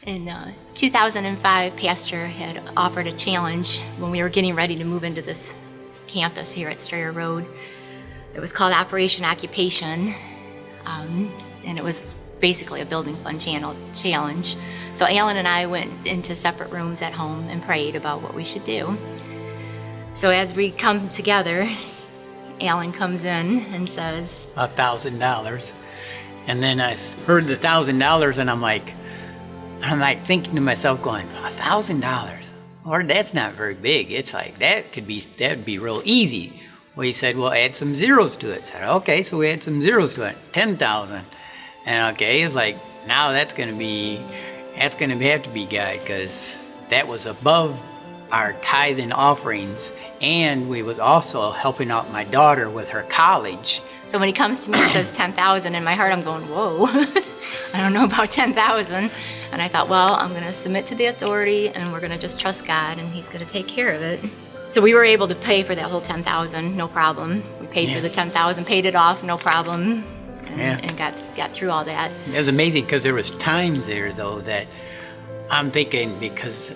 In 2005, Pastor had offered a challenge when we were getting ready to move into this campus here at Strayer Road. It was called Operation Occupation, and it was basically a building fund challenge. So Alan and I went into separate rooms at home and prayed about what we should do. So as we come together, Alan comes in and says, $1,000. And then I heard the $1,000 and I'm like thinking to myself going, $1,000? Lord, that's not very big. It's like, that'd be real easy. Well, he said, well, add some zeros to it. I said, okay, so we add some zeros to it, 10,000. And okay, it's like, now that's gonna have to be God, because that was above our tithe and offerings, and we was also helping out my daughter with her college. So when he comes to me and says 10,000, in my heart I'm going, whoa, I don't know about 10,000. And I thought, well, I'm gonna submit to the authority and we're gonna just trust God and he's gonna take care of it. So we were able to pay for that whole 10,000, no problem. We paid for the 10,000, paid it off, no problem, and got through all that. It was amazing, because there was times there though that I'm thinking, because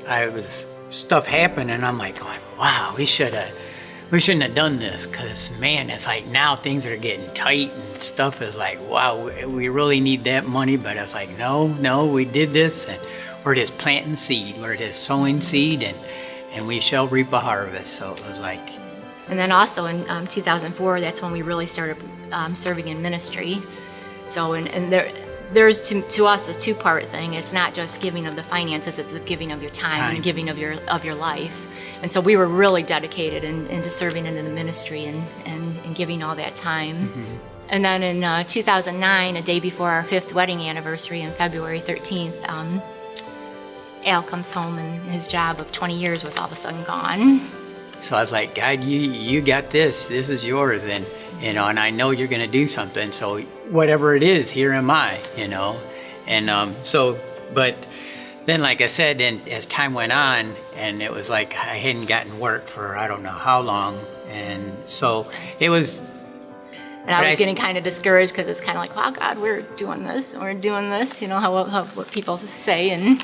stuff happened and I'm like going, wow, we shouldn't have done this, because man, it's like now things are getting tight and stuff is like, wow, we really need that money. But it's like, no, we did this and we're just planting seed, we're just sowing seed, and we shall reap a harvest. So it was like. And then also in 2004, that's when we really started serving in ministry. So there's to us a two-part thing. It's not just giving of the finances, it's the giving of your time and giving of your life. And so we were really dedicated into serving into the ministry and giving all that time. Mm-hmm. And then in 2009, a day before our 5th wedding anniversary on February 13th, Al comes home and his job of 20 years was all of a sudden gone. So I was like, God, you got this is yours, and I know you're going to do something, so whatever it is, here am I, and but then, like I said, and as time went on, and it was like I hadn't gotten work for I don't know how long, and so it was. And I was getting kind of discouraged, because it's kind of like, wow, God, we're doing this, how what people say, and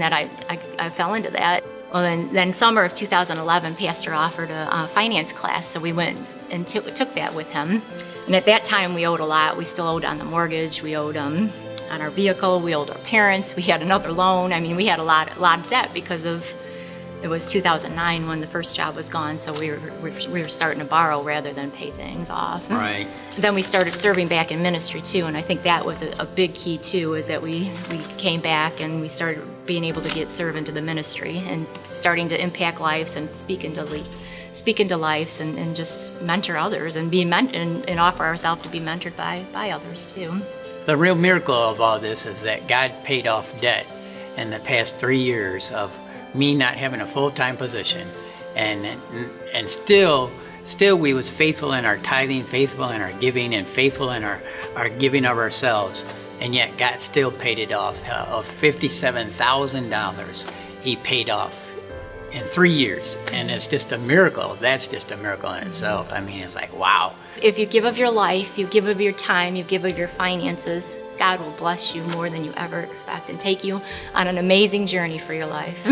that I fell into that. Well, then summer of 2011, Pastor offered a finance class, so we went and took that with him. And at that time, we owed a lot. We still owed on the mortgage. We owed on our vehicle. We owed our parents. We had another loan. I mean, we had a lot of debt because it was 2009 when the first job was gone, so we were starting to borrow rather than pay things off. Right. Then we started serving back in ministry too, and I think that was a big key too, is that we came back and we started being able to serve into the ministry and starting to impact lives and speak into lives and just mentor others and and offer ourselves to be mentored by others too. The real miracle of all this is that God paid off debt in the past 3 years of me not having a full-time position, and still we was faithful in our tithing, faithful in our giving, and faithful in our giving of ourselves, and yet God still paid it off. Of $57,000 he paid off in 3 years, and it's just a miracle. That's just a miracle in itself. I mean, it's like, wow. If you give of your life, you give of your time, you give of your finances, God will bless you more than you ever expect and take you on an amazing journey for your life.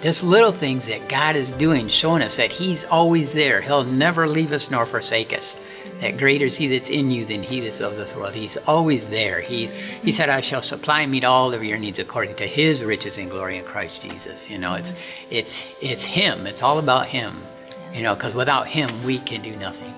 Just little things that God is doing, showing us that he's always there. He'll never leave us nor forsake us. That greater is he that's in you than he that's of this world. He's always there. He said, I shall supply and meet all of your needs according to his riches and glory in Christ Jesus. It's him. It's all about him. Because without him, we can do nothing.